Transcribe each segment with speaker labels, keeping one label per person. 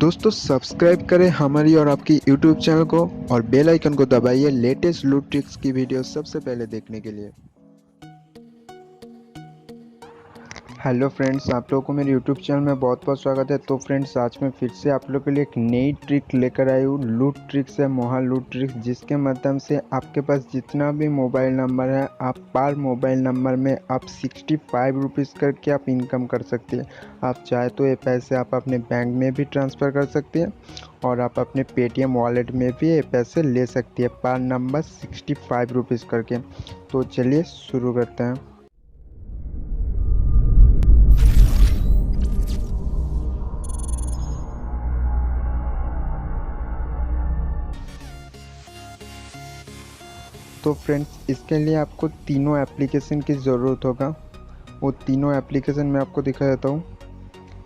Speaker 1: दोस्तों सब्सक्राइब करें हमारी और आपकी यूट्यूब चैनल को और बेल आइकन को दबाइए लेटेस्ट लूट ट्रिक्स की वीडियो सबसे पहले देखने के लिए। हेलो फ्रेंड्स, आप लोगों को मेरे यूट्यूब चैनल में बहुत बहुत स्वागत है। तो फ्रेंड्स, आज मैं फिर से आप लोगों के लिए एक नई ट्रिक लेकर आई हूँ। लूट ट्रिक्स है, मोहा लूट ट्रिक्स, जिसके माध्यम से आपके पास जितना भी मोबाइल नंबर है, आप पर मोबाइल नंबर में आप 65 रुपीज़ करके आप इनकम कर सकते हैं। आप चाहे तो ये पैसे आप अपने बैंक में भी ट्रांसफ़र कर सकते हैं और आप अपने पेटीएम वॉलेट में भी ये पैसे ले सकते हैं, पर नंबर 65 रुपीज़ करके। तो चलिए शुरू करते हैं। तो फ्रेंड्स, इसके लिए आपको तीनों एप्लीकेशन की ज़रूरत होगा। वो तीनों एप्लीकेशन मैं आपको दिखा देता हूँ।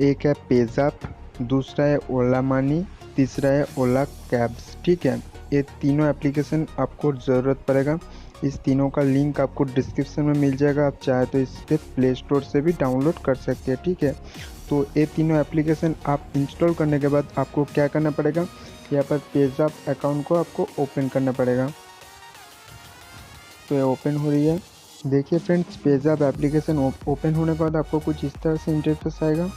Speaker 1: एक है पेज़ैप, दूसरा है ओला मनी, तीसरा है ओला कैब्स। ठीक है, ये तीनों एप्लीकेशन आपको ज़रूरत पड़ेगा। इस तीनों का लिंक आपको डिस्क्रिप्शन में मिल जाएगा। आप चाहे तो इसके प्ले स्टोर से भी डाउनलोड कर सकते हैं। ठीक है, तो ये तीनों एप्लीकेशन आप इंस्टॉल करने के बाद आपको क्या करना पड़ेगा, यहाँ पर पेज़ैप अकाउंट को आपको ओपन करना पड़ेगा। तो ये ओपन हो रही है। देखिए फ्रेंड्स, पेज़ैप एप्लीकेशन ओपन होने के बाद आपको कुछ इस तरह से इंटरफेस आएगा।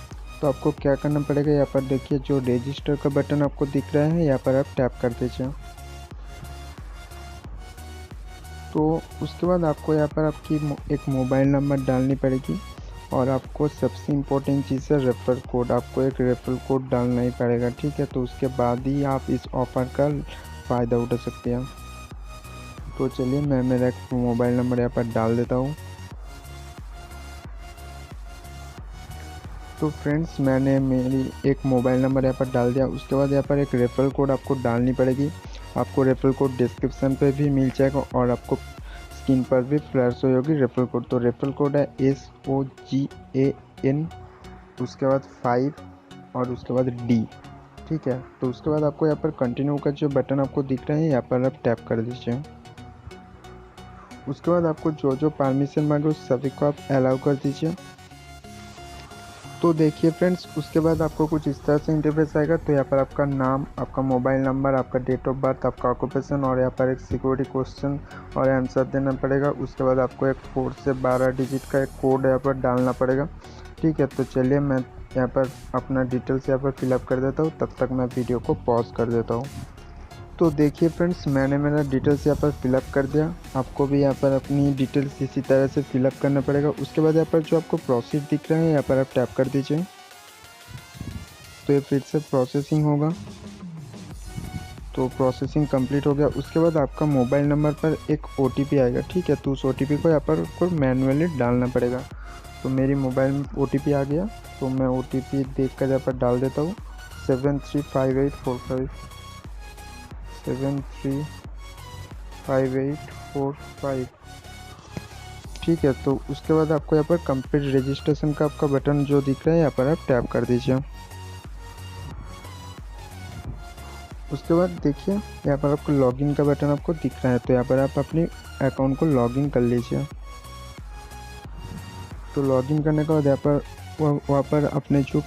Speaker 1: तो आपको क्या करना पड़ेगा, यहाँ पर देखिए जो रजिस्टर का बटन आपको दिख रहा है, यहाँ पर आप टैप कर दीजिए। तो उसके बाद आपको यहाँ पर आपकी एक मोबाइल नंबर डालनी पड़ेगी और आपको सबसे इम्पोर्टेंट चीज़ है रेफर कोड। आपको एक रेफर कोड डालना ही पड़ेगा। ठीक है, तो उसके बाद ही आप इस ऑफ़र का फ़ायदा उठा सकते हैं। तो चलिए मैं मेरा एक मोबाइल नंबर यहाँ पर डाल देता हूँ। तो फ्रेंड्स, मैंने मेरी एक मोबाइल नंबर यहाँ पर डाल दिया। उसके बाद यहाँ पर एक रेफरल कोड आपको डालनी पड़ेगी। आपको रेफरल कोड डिस्क्रिप्शन पे भी मिल जाएगा और आपको स्क्रीन पर भी फ्लैश होगी रेफरल कोड। तो रेफरल कोड है SOGAN, उसके बाद 5 और उसके बाद D। ठीक है, तो उसके बाद आपको यहाँ पर कंटिन्यू का जो बटन आपको दिख रहा है, यहाँ पर आप टैप कर दीजिए। उसके बाद आपको जो जो परमिशन मांगे उस सभी को आप अलाउ कर दीजिए। तो देखिए फ्रेंड्स, उसके बाद आपको कुछ इस तरह से इंटरफेस आएगा। तो यहाँ पर आपका नाम, आपका मोबाइल नंबर, आपका डेट ऑफ बर्थ, आपका ऑक्यूपेशन और यहाँ पर एक सिक्योरिटी क्वेश्चन और आंसर देना पड़ेगा। उसके बाद आपको एक 4 से 12 डिजिट का एक कोड यहाँ पर डालना पड़ेगा। ठीक है, तो चलिए मैं यहाँ पर अपना डिटेल्स यहाँ पर फिलअप कर देता हूँ। तब तक मैं वीडियो को पॉज कर देता हूँ। तो देखिए फ्रेंड्स, मैंने मेरा डिटेल्स यहाँ पर फिलअप कर दिया। आपको भी यहाँ पर अपनी डिटेल्स इसी तरह से फिलअप करना पड़ेगा। उसके बाद यहाँ पर जो आपको प्रोसीड दिख रहा है, यहाँ पर आप टैप कर दीजिए। तो ये फिर से प्रोसेसिंग होगा। तो प्रोसेसिंग कंप्लीट हो गया। उसके बाद आपका मोबाइल नंबर पर एक OTP आएगा। ठीक है, तो उस OTP को यहाँ पर आपको मैनुअली डालना पड़ेगा। तो मेरी मोबाइल में OTP आ गया, तो मैं OTP देख कर यहाँ पर डाल देता हूँ। 735845 735845। ठीक है, तो उसके बाद आपको यहाँ पर कंप्लीट रजिस्ट्रेशन का आपका बटन जो दिख रहा है, यहाँ पर आप टैप कर दीजिए। उसके बाद देखिए यहाँ पर आपको लॉगिन का बटन आपको दिख रहा है। तो यहाँ पर आप अपने अकाउंट को लॉगिन कर लीजिए। तो लॉगिन करने के बाद यहाँ पर वहाँ पर आपने जो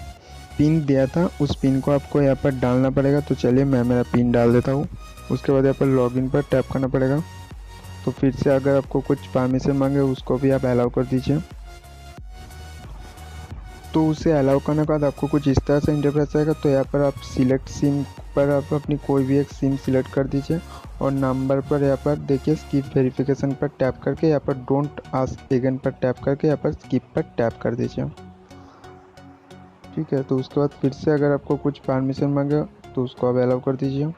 Speaker 1: पिन दिया था उस पिन को आपको यहाँ पर डालना पड़ेगा। तो चलिए मैं मेरा पिन डाल देता हूँ। उसके बाद यहाँ पर लॉगिन पर टैप करना पड़ेगा। तो फिर से अगर आपको कुछ परमिशन मांगे उसको भी आप अलाउ कर दीजिए। तो उसे अलाउ करने के बाद आपको कुछ इस तरह से इंटरफेस आएगा। तो यहाँ पर आप सिलेक्ट सिम पर आप अपनी कोई भी एक सिम सिलेक्ट कर दीजिए और नंबर पर यहाँ पर देखिए स्किप वेरिफिकेशन पर टैप करके यहाँ पर डोंट आस्क अगेन पर टैप करके यहाँ पर स्किप पर टैप कर दीजिए। ठीक है, तो उसके बाद फिर से अगर आपको कुछ परमिशन मांगे तो उसको आप अलाउ कर दीजिए।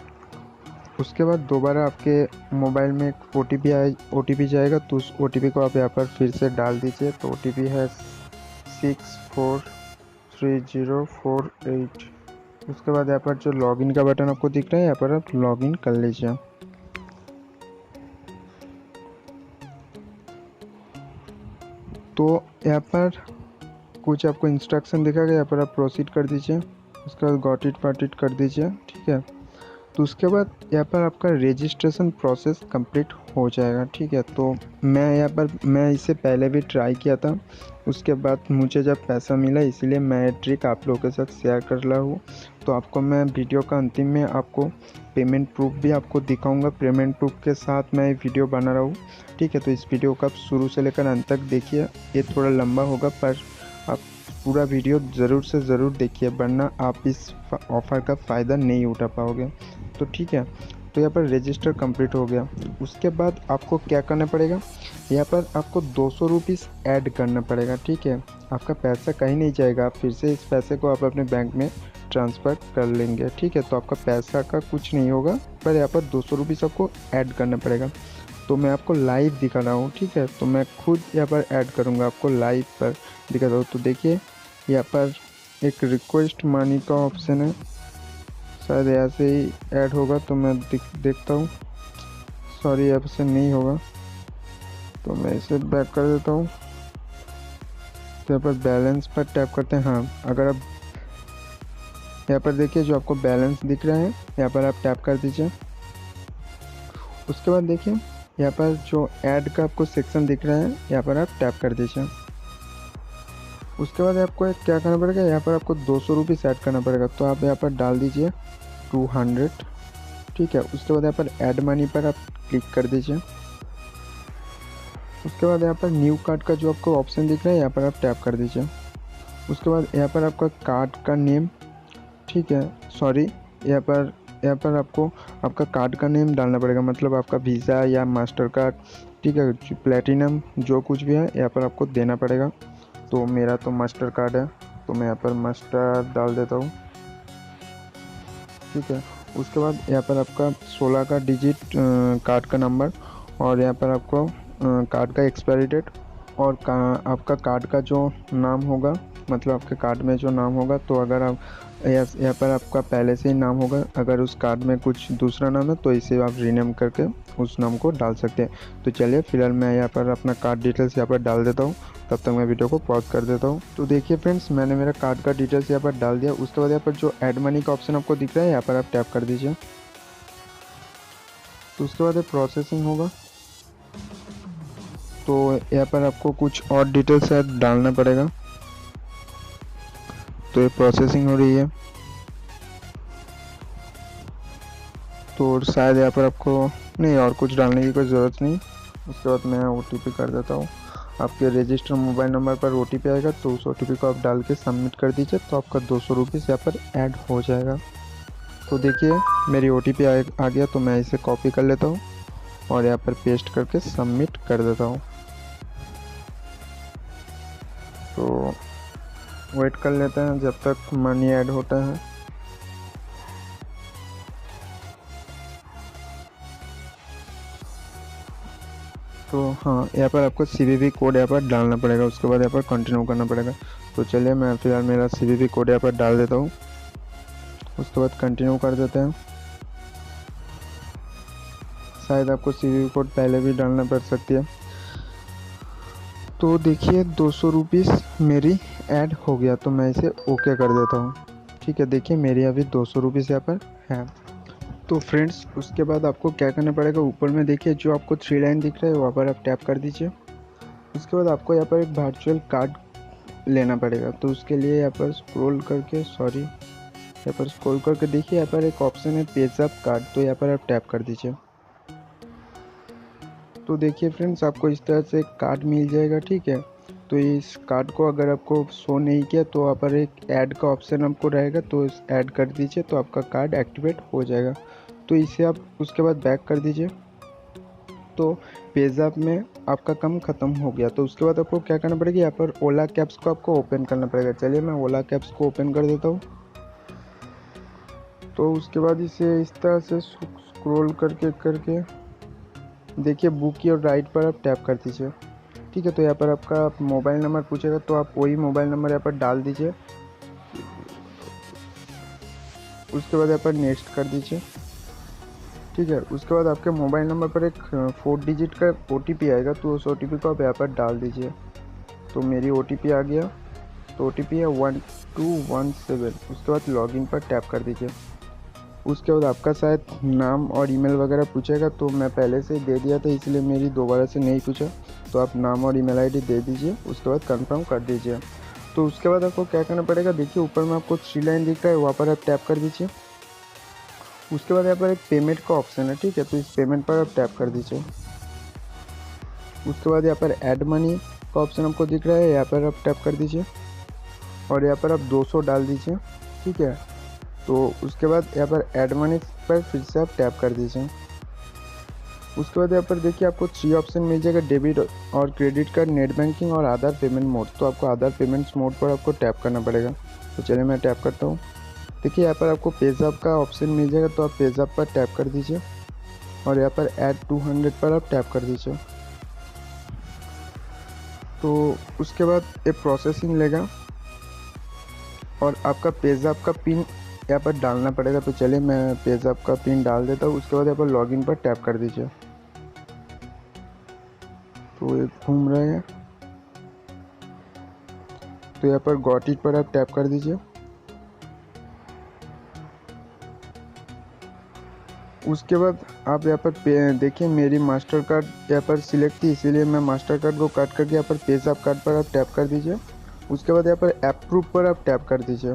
Speaker 1: उसके बाद दोबारा आपके मोबाइल में एक OTP जाएगा। तो उस OTP को आप यहाँ पर फिर से डाल दीजिए। तो OTP है 643048। उसके बाद यहाँ पर जो लॉगिन का बटन आपको दिख रहा है, यहाँ पर आप लॉगिन कर लीजिए। तो यहाँ पर कुछ आपको इंस्ट्रक्शन दिखाएगा, यहाँ पर आप प्रोसीड कर दीजिए। उसके बाद गॉट इट कर दीजिए। ठीक है, तो उसके बाद यहाँ पर आपका रजिस्ट्रेशन प्रोसेस कंप्लीट हो जाएगा। ठीक है, तो मैं इसे पहले भी ट्राई किया था, उसके बाद मुझे जब पैसा मिला इसीलिए मैं ट्रिक आप लोगों के साथ शेयर कर रहा हूँ। तो आपको मैं वीडियो का अंतिम में आपको पेमेंट प्रूफ भी आपको दिखाऊंगा, पेमेंट प्रूफ के साथ मैं वीडियो बना रहा हूँ। ठीक है, तो इस वीडियो को आप शुरू से लेकर अंत तक देखिए। ये थोड़ा लंबा होगा पर आप पूरा वीडियो ज़रूर से ज़रूर देखिए, वरना आप इस ऑफ़र का फ़ायदा नहीं उठा पाओगे। तो ठीक है, तो यहाँ पर रजिस्टर कंप्लीट हो गया। उसके बाद आपको क्या करना पड़ेगा, यहाँ पर आपको 200 रुपीज़ ऐड करना पड़ेगा। ठीक है, आपका पैसा कहीं नहीं जाएगा, आप फिर से इस पैसे को आप अपने बैंक में ट्रांसफ़र कर लेंगे। ठीक है, तो आपका पैसा का कुछ नहीं होगा, पर यहाँ पर 200 रुपीज़ आपको ऐड करना पड़ेगा। तो मैं आपको लाइव दिखा रहा हूँ। ठीक है, तो मैं खुद यहाँ पर ऐड करूँगा, आपको लाइव पर दिखा रहा हूँ। तो देखिए यहाँ पर एक रिक्वेस्ट मनी का ऑप्शन है, शायद यहाँ से ही ऐड होगा, तो मैं देखता हूँ। सॉरी, यहाँ से नहीं होगा, तो मैं इसे बैक कर देता हूँ। तो यहाँ पर बैलेंस पर टैप करते हैं। हाँ, अगर आप यहाँ पर देखिए जो आपको बैलेंस दिख रहा है, यहाँ पर आप टैप कर दीजिए। उसके बाद देखिए यहाँ पर जो ऐड का आपको सेक्शन दिख रहा है, यहाँ पर आप टैप कर दीजिए। उसके बाद आपको क्या करना पड़ेगा, यहाँ पर आपको 200 रुपीज़ ऐड करना पड़ेगा। तो आप यहाँ पर डाल दीजिए 200। ठीक है, उसके बाद यहाँ पर ऐड मनी पर आप क्लिक कर दीजिए। उसके बाद यहाँ पर न्यू कार्ड का जो आपको ऑप्शन दिख रहा है, यहाँ पर आप टैप कर दीजिए। उसके बाद यहाँ पर आपका कार्ड का नेम, ठीक है, सॉरी, यहाँ पर आपको आपका कार्ड का नेम डालना पड़ेगा, मतलब आपका वीज़ा या मास्टर कार्ड, ठीक है, प्लेटिनम जो कुछ भी है यहाँ पर आपको देना पड़ेगा। तो मेरा तो मास्टर कार्ड है, तो मैं यहाँ पर मास्टर डाल देता हूँ। ठीक है, उसके बाद यहाँ पर आपका 16 का डिजिट कार्ड का नंबर, और यहाँ पर आपको कार्ड का एक्सपायरी डेट, और आपका कार्ड का जो नाम होगा, मतलब आपके कार्ड में जो नाम होगा, तो अगर आप यहाँ पर आपका पहले से ही नाम होगा, अगर उस कार्ड में कुछ दूसरा नाम है तो इसे आप रीनेम करके उस नाम को डाल सकते हैं। तो चलिए फिलहाल मैं यहाँ पर अपना कार्ड डिटेल्स यहाँ पर डाल देता हूँ, तब तक मैं वीडियो को पॉज कर देता हूँ। तो देखिए फ्रेंड्स, मैंने मेरा कार्ड का डिटेल्स यहाँ पर डाल दिया। उसके बाद यहाँ पर जो ऐड मनी का ऑप्शन आपको दिख रहा है, यहाँ पर आप टैप कर दीजिए। तो उसके बाद प्रोसेसिंग होगा, तो यहाँ पर आपको कुछ और डिटेल्स शायद डालना पड़ेगा। तो ये प्रोसेसिंग हो रही है, तो शायद यहाँ पर आपको नहीं और कुछ डालने की कोई ज़रूरत नहीं। उसके बाद मैं OTP कर देता हूँ। आपके रजिस्टर मोबाइल नंबर पर OTP आएगा, तो उस OTP को आप डाल के सबमिट कर दीजिए, तो आपका 200 रुपीज़ यहाँ पर ऐड हो जाएगा। तो देखिए मेरी OTP आ गया, तो मैं इसे कॉपी कर लेता हूँ और यहाँ पर पेस्ट करके सबमिट कर देता हूँ। तो वेट कर लेते हैं जब तक मनी ऐड होता है। तो हाँ, यहाँ पर आपको CVV कोड यहाँ पर डालना पड़ेगा, उसके बाद यहाँ पर कंटिन्यू करना पड़ेगा। तो चलिए मैं फिलहाल मेरा CVV कोड यहाँ पर डाल देता हूँ, उसके बाद कंटिन्यू कर देते हैं। शायद आपको CVV कोड पहले भी डालना पड़ सकती है। तो देखिए 200 रुपीज़ मेरी ऐड हो गया, तो मैं इसे ओके कर देता हूँ। ठीक है, देखिए मेरी अभी 200 रुपीज़ यहाँ पर है। तो फ्रेंड्स, उसके बाद आपको क्या करना पड़ेगा, ऊपर में देखिए जो आपको 3 लाइन दिख रहा है, वहाँ पर आप टैप कर दीजिए। उसके बाद आपको यहाँ पर एक वर्चुअल कार्ड लेना पड़ेगा। तो उसके लिए यहाँ पर स्क्रॉल करके देखिए यहाँ पर एक ऑप्शन है पेज़ैप कार्ड, तो यहाँ पर आप टैप कर दीजिए। तो देखिए फ्रेंड्स, आपको इस तरह से एक कार्ड मिल जाएगा। ठीक है, तो इस कार्ड को अगर आपको शो नहीं किया तो वहाँ पर एक ऐड का ऑप्शन आपको रहेगा, तो इस ऐड कर दीजिए, तो आपका कार्ड एक्टिवेट हो जाएगा। तो इसे आप उसके बाद बैक कर दीजिए। तो पेज़ैप में आपका काम ख़त्म हो गया। तो उसके बाद आपको क्या करना पड़ेगा, यहाँ पर ओला कैप्स को आपको ओपन करना पड़ेगा। चलिए मैं ओला कैप्स को ओपन कर देता हूँ। तो उसके बाद इसे इस तरह से स्क्रॉल करके देखिए बुक योर राइड पर आप टैप कर दीजिए। ठीक है, तो यहाँ पर आपका मोबाइल नंबर पूछेगा, तो आप वही मोबाइल नंबर यहाँ पर डाल दीजिए। उसके बाद यहाँ पर नेक्स्ट कर दीजिए। ठीक है, उसके बाद आपके मोबाइल नंबर पर एक 4 डिजिट का OTP आएगा, तो उस OTP को आप यहाँ पर डाल दीजिए। तो मेरी OTP आ गया, तो OTP है 1217। उसके बाद लॉगिन पर टैप कर दीजिए। उसके बाद आपका शायद नाम और ईमेल वगैरह पूछेगा, तो मैं पहले से ही दे दिया था इसलिए मेरी दोबारा से नहीं पूछा। तो आप नाम और ईमेल आईडी दे दीजिए, उसके बाद कंफर्म कर दीजिए। तो उसके बाद आपको क्या करना पड़ेगा, देखिए ऊपर में आपको 3 लाइन दिख रहा है, वहाँ पर आप टैप कर दीजिए। उसके बाद यहाँ पर एक पेमेंट का ऑप्शन है, ठीक है, तो इस पेमेंट पर आप टैप कर दीजिए। उसके बाद यहाँ पर ऐड मनी का ऑप्शन आपको दिख रहा है, यहाँ पर आप टैप कर दीजिए और यहाँ पर आप 200 डाल दीजिए, ठीक है। तो उसके बाद यहाँ पर ऐड मनी पर फिर से आप टैप कर दीजिए। उसके बाद यहाँ पर देखिए आपको 3 ऑप्शन मिल जाएगा, डेबिट और क्रेडिट कार्ड, नेट बैंकिंग और आधार पेमेंट मोड। तो आपको आधार पेमेंट्स मोड पर आपको टैप करना पड़ेगा। तो चलिए मैं टैप करता हूँ। देखिए यहाँ पर आपको पेज़ैप का ऑप्शन मिल जाएगा, तो आप पेज़ैप पर टैप कर दीजिए और यहाँ पर ऐड 200 पर आप टैप कर दीजिए। तो उसके बाद ये प्रोसेसिंग लेगा और आपका पेज़ैप का पिन यहाँ पर डालना पड़ेगा। तो चलिए मैं पेज़ैप का पिन डाल देता हूँ। उसके बाद यहाँ पर लॉगिन पर टैप कर दीजिए। तो ये घूम रहे हैं, तो यहाँ पर गॉट इट पर आप टैप कर दीजिए। उसके बाद आप यहाँ पर देखिए मेरी मास्टर कार्ड यहाँ पर सिलेक्ट थी, इसीलिए मैं मास्टर कार्ड को काट करके यहाँ पर पेज़ैप कार्ड पर आप टैप कर दीजिए। उसके बाद यहाँ पर अप्रूव पर आप टैप कर दीजिए,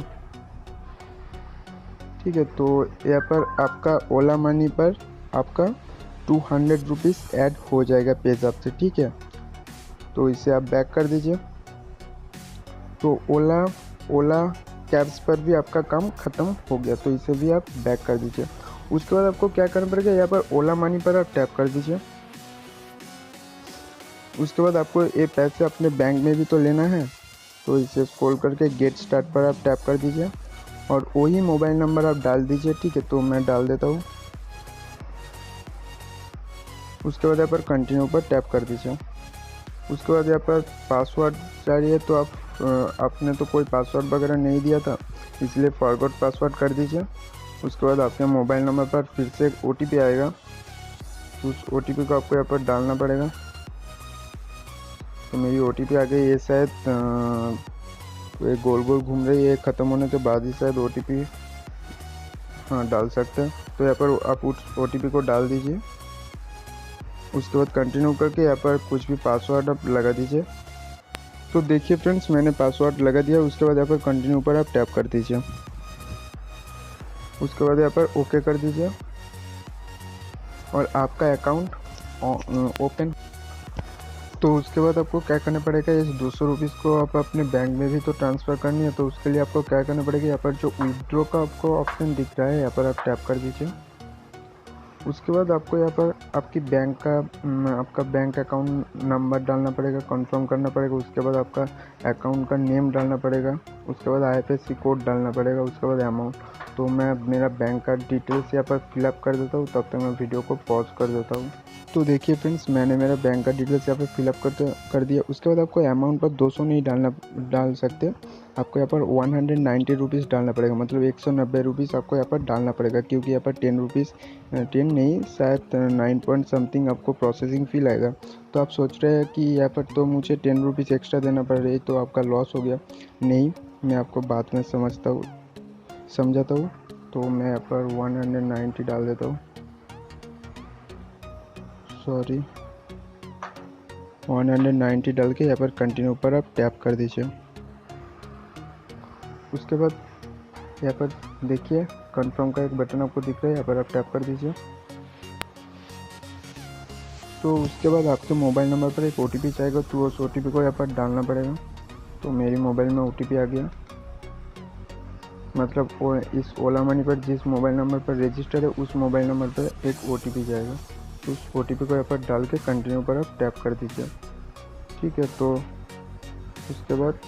Speaker 1: ठीक है। तो यहाँ पर आपका ओला मनी पर आपका 200 रुपीज़ ऐड हो जाएगा पेज़ैप से, ठीक है। तो इसे आप बैक कर दीजिए। तो ओला कैब्स पर भी आपका काम ख़त्म हो गया, तो इसे भी आप बैक कर दीजिए। उसके बाद आपको क्या करना पड़ेगा, यहाँ पर ओला मनी पर आप टैप कर दीजिए। उसके बाद आपको ये पैसे अपने बैंक में भी तो लेना है, तो इसे स्क्रॉल करके गेट स्टार्ट पर आप टैप कर दीजिए और वही मोबाइल नंबर आप डाल दीजिए, ठीक है। तो मैं डाल देता हूँ। उसके बाद यहाँ पर कंटिन्यू पर टैप कर दीजिए। उसके बाद यहाँ पर पासवर्ड चाहिए, तो आपने तो कोई पासवर्ड वगैरह नहीं दिया था, इसलिए फॉरगॉट पासवर्ड कर दीजिए। उसके बाद आपके मोबाइल नंबर पर फिर से एक OTP आएगा, तो उस OTP को आपको यहाँ पर डालना पड़ेगा। तो मेरी OTP आ गई, ये शायद ये गोल गोल घूम रही है, ख़त्म होने के बाद ही शायद OTP हाँ डाल सकते हैं। तो यहाँ पर आप उस OTP को डाल दीजिए। उसके बाद कंटिन्यू करके यहाँ पर कुछ भी पासवर्ड आप लगा दीजिए। तो देखिए फ्रेंड्स, मैंने पासवर्ड लगा दिया। उसके बाद यहाँ पर कंटिन्यू पर आप टैप कर दीजिए। उसके बाद यहाँ पर ओके कर दीजिए और आपका अकाउंट ओपन। तो उसके बाद आपको क्या करना पड़ेगा, इस 200 रुपीज़ को आप अपने बैंक में भी तो ट्रांसफ़र करनी है। तो उसके लिए आपको क्या करना पड़ेगा, यहाँ पर जो विड्रॉ का आपको ऑप्शन दिख रहा है, यहाँ पर आप टैप कर दीजिए। उसके बाद आपको यहाँ पर आपका बैंक अकाउंट नंबर डालना पड़ेगा, कंफर्म करना पड़ेगा। उसके बाद आपका अकाउंट का नेम डालना पड़ेगा। उसके बाद IFSC कोड डालना पड़ेगा। उसके बाद अमाउंट। तो मैं मेरा बैंक का डिटेल्स यहाँ पर फिलअप कर देता हूँ, तब तक मैं वीडियो को पॉज कर देता हूँ। तो देखिए फ्रेंड्स, मैंने मेरा बैंक का डिटेल्स यहाँ पर फिलअप कर दिया। उसके बाद आपको अमाउंट पर 200 नहीं डाल सकते, आपको यहाँ पर 190 रुपीज़ डालना पड़ेगा, मतलब 190 रुपीज़ आपको यहाँ पर डालना पड़ेगा, क्योंकि यहाँ पर 10 नहीं शायद 9 पॉइंट समथिंग आपको प्रोसेसिंग फ़ी आएगा। तो आप सोच रहे हैं कि यहाँ पर तो मुझे 10 रुपीज़ एक्स्ट्रा देना पड़ रही है, तो आपका लॉस हो गया। नहीं, मैं आपको बाद में समझाता हूँ। तो मैं यहाँ पर 190 डाल देता हूँ, सॉरी 190 डाल के यहाँ पर कंटिन्यू पर आप टैप कर दीजिए। उसके बाद यहाँ पर देखिए कंफर्म का एक बटन आपको दिख रहा है, यहाँ पर आप टैप कर दीजिए। तो उसके बाद आपके मोबाइल नंबर पर एक OTP चाहेगा, तो उस OTP को यहाँ पर डालना पड़ेगा। तो मेरे मोबाइल में OTP आ गया, मतलब वो इस ओला मनी पर जिस मोबाइल नंबर पर रजिस्टर है उस मोबाइल नंबर पर एक OTP जाएगा। तो उस OTP को यहाँ पर डाल के कंटिन्यू पर आप टैप कर दीजिए, ठीक है। तो उसके बाद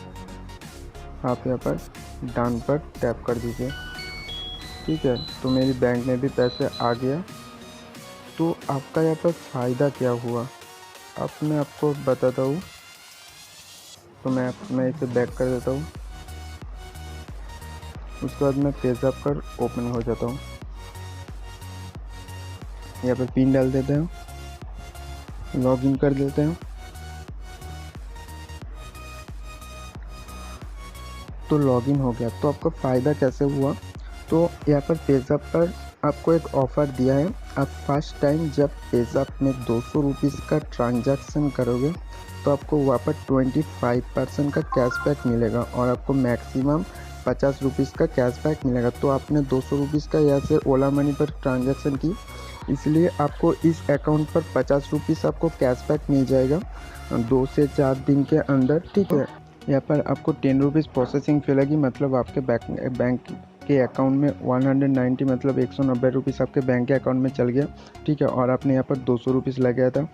Speaker 1: आप यहाँ पर डन पर टैप कर दीजिए, ठीक है। तो मेरी बैंक में भी पैसे आ गया। तो आपका यहाँ पर फ़ायदा क्या हुआ, अब मैं आपको बताता हूँ। तो मैं इसे बैक कर देता हूँ। उसके बाद मैं पेज़ैप पर ओपन हो जाता हूँ। यहाँ पर पिन डाल देते हैं, लॉगिन कर देते हैं। तो लॉगिन हो गया। तो आपका फ़ायदा कैसे हुआ, तो यहाँ पर पेज़ैप पर आपको एक ऑफ़र दिया है। आप फर्स्ट टाइम जब पेज़ैप में 200 रुपीज़ का ट्रांजैक्शन करोगे तो आपको वहाँ पर 25% का कैशबैक मिलेगा और आपको मैक्सिमम 50 रुपीज़ का कैशबैक मिलेगा। तो आपने 200 रुपीज़ का यहाँ से ओला मनी पर ट्रांजैक्शन की, इसलिए आपको इस अकाउंट पर 50 रुपीज़ आपको कैशबैक मिल जाएगा 2 से 4 दिन के अंदर, ठीक है। यहाँ पर आपको 10 रुपीज़ प्रोसेसिंग फ़ी लगी, मतलब आपके बैंक के अकाउंट में 190 मतलब 190 रुपीज़ आपके बैंक के अकाउंट में चल गया, ठीक है। और आपने यहाँ पर 200 रुपीज़ लगाया था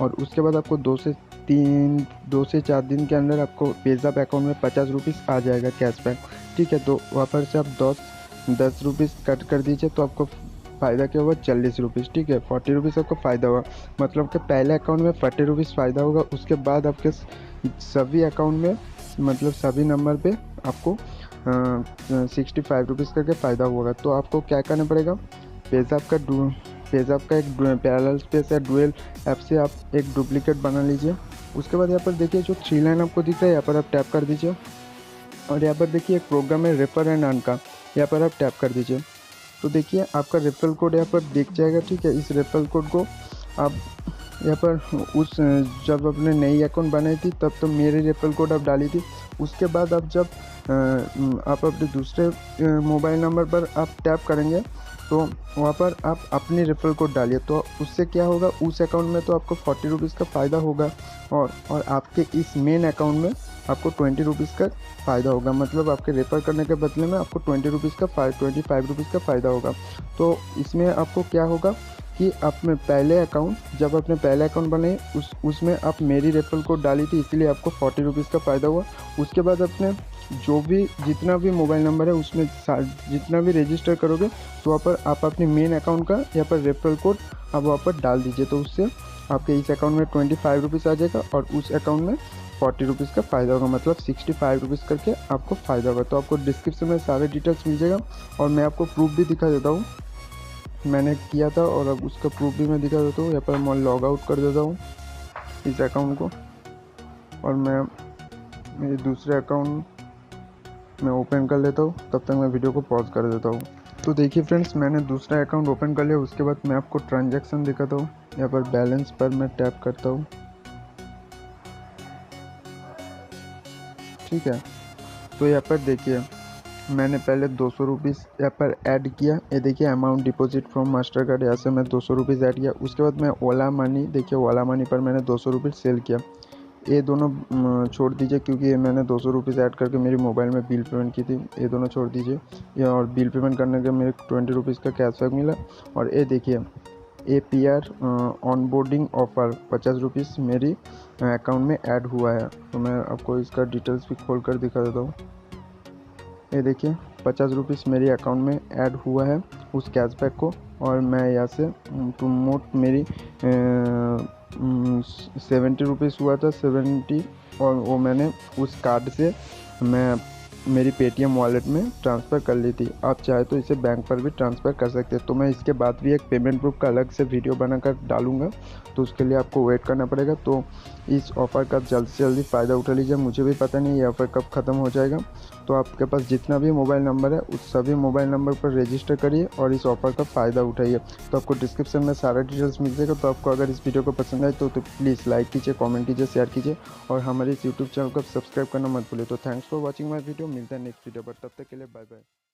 Speaker 1: और उसके बाद आपको 2 से 4 दिन के अंदर आपको पेज़ैप अकाउंट में 50 रुपीज़ आ जाएगा कैशबैक, ठीक है। तो वहाँ पर से आप 10 रुपीज़ कट कर दीजिए तो आपको फ़ायदा क्या होगा 40 रुपीज़, ठीक है। 40 रुपीज़ आपको फ़ायदा होगा, मतलब कि पहले अकाउंट में 40 रुपीज़ फ़ायदा होगा, उसके बाद आपके सभी अकाउंट में मतलब सभी नंबर पे आपको 65 रुपीज़ करके फ़ायदा होगा। तो आपको क्या करना पड़ेगा, पेज़ैप का एक पैरेलल स्पेस या डुअल ऐप से आप एक डुप्लीकेट बना लीजिए। उसके बाद यहाँ पर देखिए जो 3 लाइन आपको दिख रहा है, यहाँ पर आप टैप कर दीजिए और यहाँ पर देखिए एक प्रोग्राम है रेफर एंड अर्न का, यहाँ पर आप टैप कर दीजिए। तो देखिए आपका रेफरल कोड यहाँ पर दिख जाएगा, ठीक है। इस रेफरल कोड को आप यहाँ पर जब आपने नई अकाउंट बनाई थी तब तो मेरी रेफरल कोड आप डाली थी, उसके बाद आप जब आप अपने दूसरे मोबाइल नंबर पर आप टैप करेंगे तो वहाँ पर आप अपनी रेफरल कोड डालिए। तो उससे क्या होगा, उस अकाउंट में तो आपको 40 रुपीज़ का फ़ायदा होगा और आपके इस मेन अकाउंट में आपको 20 रुपीज़ का फ़ायदा होगा, मतलब आपके रेफ़र करने के बदले में आपको 25 रुपीज़ का फ़ायदा होगा। तो इसमें आपको क्या होगा कि आपने जब आपने पहले अकाउंट बनाए उसमें आप मेरी रेफरल कोड डाली थी, इसलिए आपको 40 रुपीज़ का फ़ायदा हुआ। उसके बाद अपने जितना भी मोबाइल नंबर है उसमें जितना भी रजिस्टर करोगे तो वहाँ पर आप अपने मेन अकाउंट का यहाँ पर रेफरल कोड आप वहाँ पर डाल दीजिए, तो उससे आपके इस अकाउंट में 25 रुपीज़ आ जाएगा और उस अकाउंट में 40 रुपीज़ का फ़ायदा होगा, मतलब 65 रुपीज़ करके आपको फ़ायदा होगा। तो आपको डिस्क्रिप्शन में सारे डिटेल्स मिल जाएगा और मैं आपको प्रूफ भी दिखा देता हूँ, मैंने किया था और अब उसका प्रूफ भी मैं दिखा देता हूँ। यहाँ पर मैं लॉग आउट कर देता हूँ इस अकाउंट को और मैं मेरे दूसरे अकाउंट में ओपन कर लेता हूँ, तब तक मैं वीडियो को पॉज कर देता हूँ। तो देखिए फ्रेंड्स, मैंने दूसरा अकाउंट ओपन कर लिया, उसके बाद मैं आपको ट्रांजैक्शन दिखाता हूँ। यहाँ पर बैलेंस पर मैं टैप करता हूँ, ठीक है। तो यहाँ पर देखिए मैंने पहले 200 रुपीज़ यहाँ पर ऐड किया, ये देखिए amount deposit from master card, यहाँ से मैं 200 रुपीज़ ऐड किया। उसके बाद मैं ओला मनी, देखिए ओला मनी पर मैंने 200 रुपीज़ सेल किया। ये दोनों छोड़ दीजिए क्योंकि ये मैंने 200 रुपीज़ ऐड करके मेरी मोबाइल में बिल पेमेंट की थी, ये दोनों छोड़ दीजिए। ये और बिल पेमेंट करने के मेरे 20 रुपीज़ का कैशबैक मिला। और ये देखिए APR ऑनबोर्डिंग ऑफ़र 50 रुपीज़ मेरी अकाउंट में ऐड हुआ है। तो मैं आपको इसका डिटेल्स भी खोल कर दिखा देता हूँ। ये देखिए 50 रुपीज़ मेरे अकाउंट में ऐड हुआ है उस कैशबैक को, और मैं यहाँ से प्रमोट मेरी 70 रुपीज़ हुआ था 70, और वो मैंने उस कार्ड से मैं मेरी पेटीएम वॉलेट में ट्रांसफ़र कर ली थी। आप चाहे तो इसे बैंक पर भी ट्रांसफ़र कर सकते हैं। तो मैं इसके बाद भी एक पेमेंट प्रूफ का अलग से वीडियो बनाकर डालूँगा, तो उसके लिए आपको वेट करना पड़ेगा। तो इस ऑफ़र का जल्द से जल्दी फ़ायदा उठा लीजिए। मुझे भी पता नहीं ये ऑफ़र कब ख़त्म हो जाएगा। तो आपके पास जितना भी मोबाइल नंबर है उस सभी मोबाइल नंबर पर रजिस्टर करिए और इस ऑफ़र का फ़ायदा उठाइए। तो आपको डिस्क्रिप्शन में सारा डिटेल्स मिल जाएगा। तो आपको अगर इस वीडियो को पसंद आए तो प्लीज़ लाइक कीजिए, कमेंट कीजिए, शेयर कीजिए और हमारे इस यूट्यूब चैनल को सब्सक्राइब करना मत भूलिए। तो thanks for watching my video. मिलता है नेक्स्ट वीडियो पर, तब तक के लिए बाय बाय।